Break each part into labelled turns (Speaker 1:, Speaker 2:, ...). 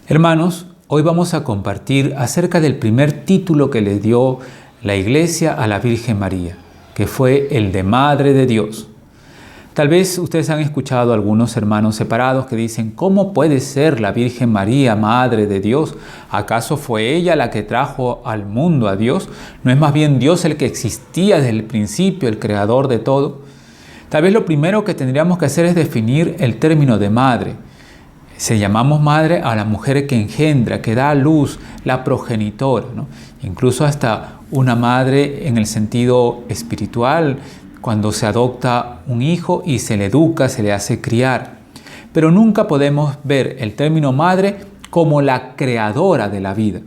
Speaker 1: Hermanos, hoy vamos a compartir acerca del primer título que le dio la Iglesia a la Virgen María, que fue el de Madre de Dios. Tal vez ustedes han escuchado a algunos hermanos separados que dicen, ¿cómo puede ser la Virgen María Madre de Dios? ¿Acaso fue ella la que trajo al mundo a Dios? ¿No es más bien Dios el que existía desde el principio, el creador de todo? Tal vez lo primero que tendríamos que hacer es definir el término de madre. Se llamamos madre a la mujer que engendra, que da a luz, la progenitora, ¿no? Incluso hasta una madre en el sentido espiritual, cuando se adopta un hijo y se le educa, se le hace criar. Pero nunca podemos ver el término madre como la creadora de la vida.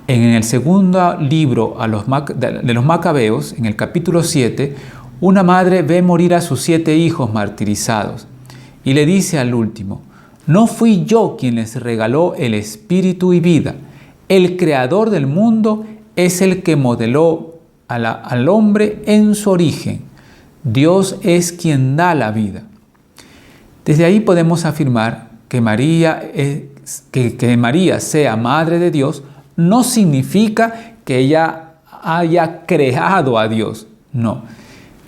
Speaker 1: En el segundo libro de los Macabeos, en el capítulo 7, una madre ve morir a sus 7 hijos martirizados y le dice al último, ¿no fui yo quien les regaló el espíritu y vida? El creador del mundo es el que modeló al hombre en su origen. Dios es quien da la vida. Desde ahí podemos afirmar que María sea Madre de Dios no significa que ella haya creado a Dios. No,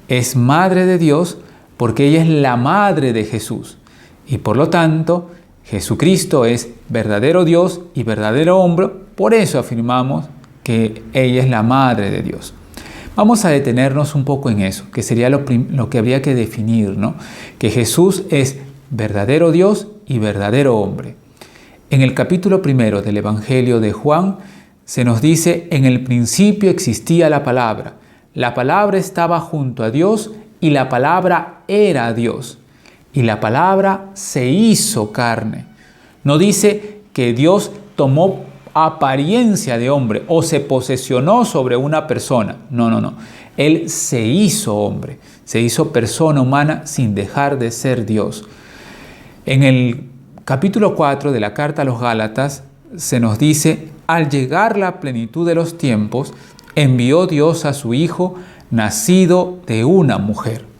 Speaker 1: es Madre de Dios porque ella es la Madre de Jesús. Y por lo tanto, Jesucristo es verdadero Dios y verdadero hombre, por eso afirmamos que ella es la Madre de Dios. Vamos a detenernos un poco en eso, que sería lo que habría que definir, ¿no? Que Jesús es verdadero Dios y verdadero hombre. En el capítulo 1 del Evangelio de Juan se nos dice, en el principio existía la palabra estaba junto a Dios y la palabra era Dios. Y la palabra se hizo carne. No dice que Dios tomó apariencia de hombre o se posesionó sobre una persona. No. Él se hizo hombre, se hizo persona humana sin dejar de ser Dios. En el capítulo 4 de la carta a los Gálatas se nos dice, al llegar la plenitud de los tiempos, envió Dios a su Hijo, nacido de una mujer.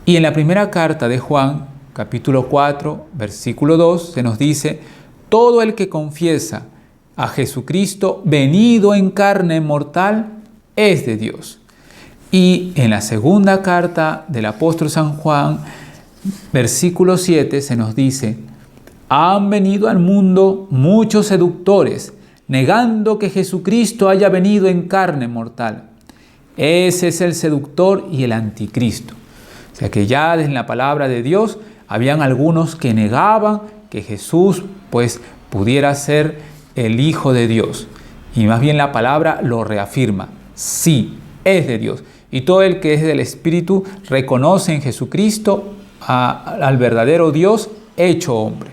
Speaker 1: Y en la primera carta de Juan, capítulo 4, versículo 2, se nos dice, todo el que confiesa a Jesucristo venido en carne mortal es de Dios. Y en la segunda carta del apóstol San Juan, versículo 7, se nos dice, han venido al mundo muchos seductores, negando que Jesucristo haya venido en carne mortal. Ese es el seductor y el anticristo. O sea que ya desde la palabra de Dios habían algunos que negaban que Jesús pudiera ser el Hijo de Dios. Y más bien la palabra lo reafirma. Sí, es de Dios. Y todo el que es del Espíritu reconoce en Jesucristo al verdadero Dios hecho hombre.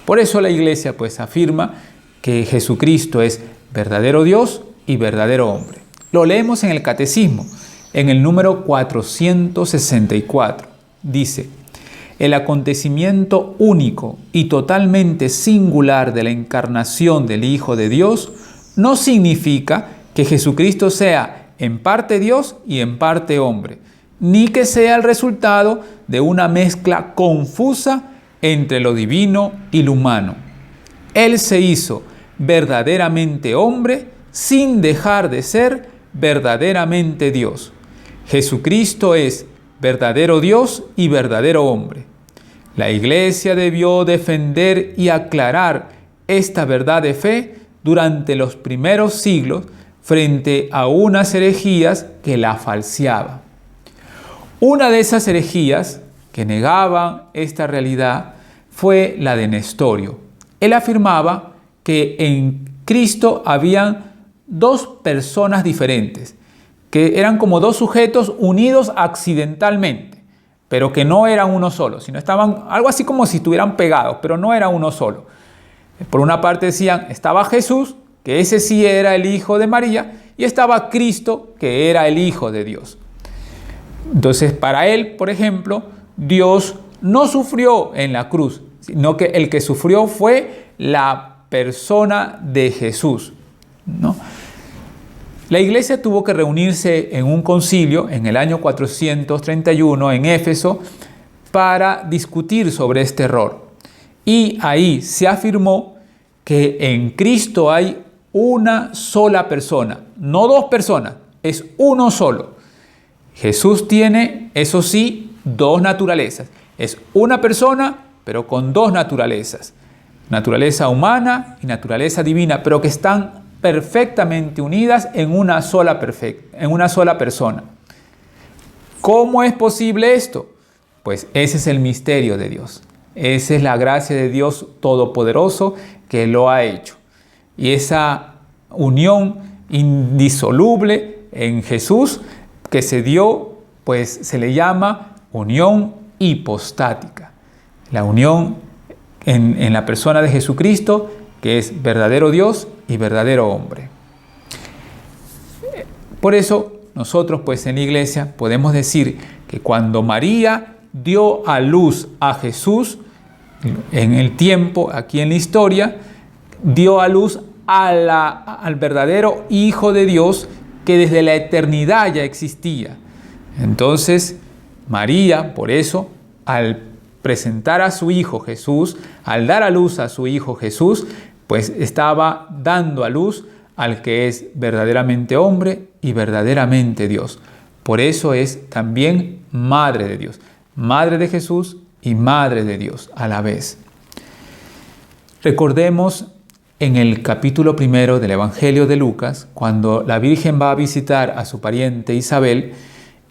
Speaker 1: Por eso la Iglesia afirma que Jesucristo es verdadero Dios y verdadero hombre. Lo leemos en el Catecismo, en el número 464. Dice, el acontecimiento único y totalmente singular de la encarnación del Hijo de Dios no significa que Jesucristo sea en parte Dios y en parte hombre, ni que sea el resultado de una mezcla confusa entre lo divino y lo humano. Él se hizo verdaderamente hombre sin dejar de ser verdaderamente Dios. Jesucristo es verdadero Dios y verdadero hombre. La Iglesia debió defender y aclarar esta verdad de fe durante los primeros siglos frente a unas herejías que la falseaban. Una de esas herejías que negaban esta realidad fue la de Nestorio. Él afirmaba que en Cristo habían 2 personas diferentes, que eran como 2 sujetos unidos accidentalmente, pero que no eran uno solo, sino estaban algo así como si estuvieran pegados, pero no era uno solo. Por una parte decían, estaba Jesús, que ese sí era el Hijo de María, y estaba Cristo, que era el Hijo de Dios. Entonces, para él, por ejemplo, Dios no sufrió en la cruz, sino que el que sufrió fue la persona de Jesús, ¿no? La Iglesia tuvo que reunirse en un concilio en el año 431 en Éfeso para discutir sobre este error. Y ahí se afirmó que en Cristo hay una sola persona, no dos personas, es uno solo. Jesús tiene, eso sí, dos naturalezas. Es una persona, pero con dos naturalezas. Naturaleza humana y naturaleza divina, pero que están perfectamente unidas en una sola persona. ¿Cómo es posible esto? Pues ese es el misterio de Dios. Esa es la gracia de Dios Todopoderoso que lo ha hecho. Y esa unión indisoluble en Jesús que se dio, pues se le llama unión hipostática. La unión en la persona de Jesucristo, que es verdadero Dios y verdadero hombre. Por eso nosotros pues en la iglesia podemos decir que cuando María dio a luz a Jesús, en el tiempo, aquí en la historia, dio a luz al verdadero Hijo de Dios que desde la eternidad ya existía. Entonces, María, por eso, al presentar a su Hijo Jesús, al dar a luz a su Hijo Jesús, pues estaba dando a luz al que es verdaderamente hombre y verdaderamente Dios. Por eso es también Madre de Dios, Madre de Jesús y Madre de Dios a la vez. Recordemos en el capítulo 1 del Evangelio de Lucas, cuando la Virgen va a visitar a su pariente Isabel,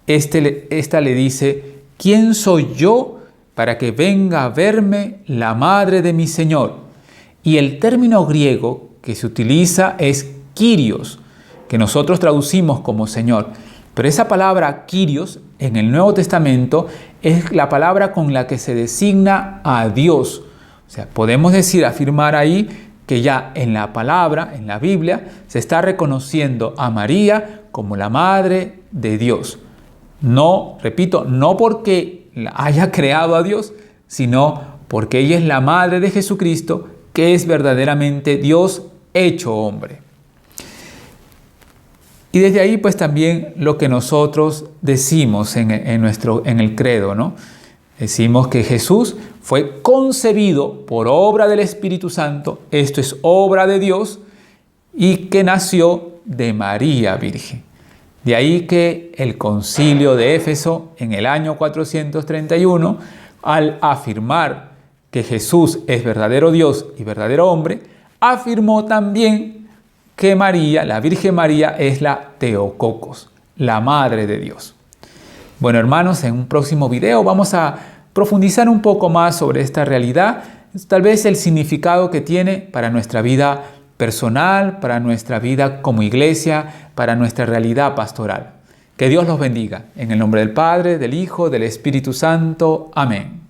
Speaker 1: esta le dice: ¿quién soy yo para que venga a verme la madre de mi Señor? Y el término griego que se utiliza es Kyrios, que nosotros traducimos como Señor. Pero esa palabra Kyrios en el Nuevo Testamento es la palabra con la que se designa a Dios. O sea, podemos decir, afirmar ahí que ya en la palabra, en la Biblia, se está reconociendo a María como la Madre de Dios. No, repito, no porque haya creado a Dios, sino porque ella es la Madre de Jesucristo, que es verdaderamente Dios hecho hombre. Y desde ahí pues también lo que nosotros decimos en el credo, ¿no? Decimos que Jesús fue concebido por obra del Espíritu Santo, esto es obra de Dios, y que nació de María Virgen. De ahí que el concilio de Éfeso en el año 431, al afirmar que Jesús es verdadero Dios y verdadero hombre, afirmó también que María, la Virgen María, es la Theotokos, la Madre de Dios. Bueno, hermanos, en un próximo video vamos a profundizar un poco más sobre esta realidad, tal vez el significado que tiene para nuestra vida personal, para nuestra vida como iglesia, para nuestra realidad pastoral. Que Dios los bendiga. En el nombre del Padre, del Hijo, del Espíritu Santo. Amén.